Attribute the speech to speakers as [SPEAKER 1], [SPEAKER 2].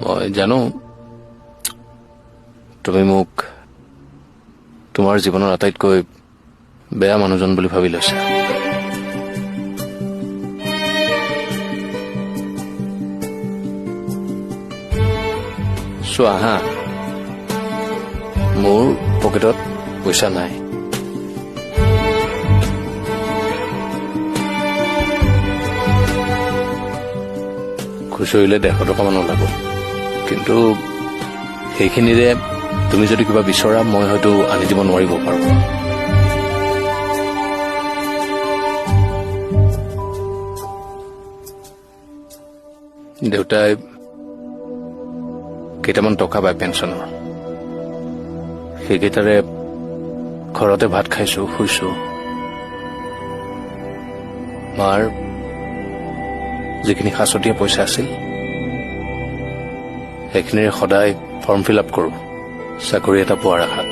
[SPEAKER 1] মই জানো তুমি মোক তোমাৰ জীৱনৰ আটাইতকৈ বেয়া মানুহজন বুলি ভাবি লৈছা। চোৱা হা, মোৰ পকেটত পইচা নাই, খুচৰিলে 150 টকামান ওলাব, কিন্তু সেইখিনিৰে তুমি যদি কিবা বিচৰা মই হয়তো আনি দিব নোৱাৰিব পাৰো। দেউতাই কেইটামান টকা পায় পেঞ্চনৰ, সেইকেইটাৰে ঘৰতে ভাত খাইছো, শুইছো। মাৰ যিখিনি সাঁচতীয়া পইচা আছিল সেইখিনিৰে সদায় ফৰ্ম ফিল আপ কৰো চাকৰি এটা পোৱাৰ আশাত।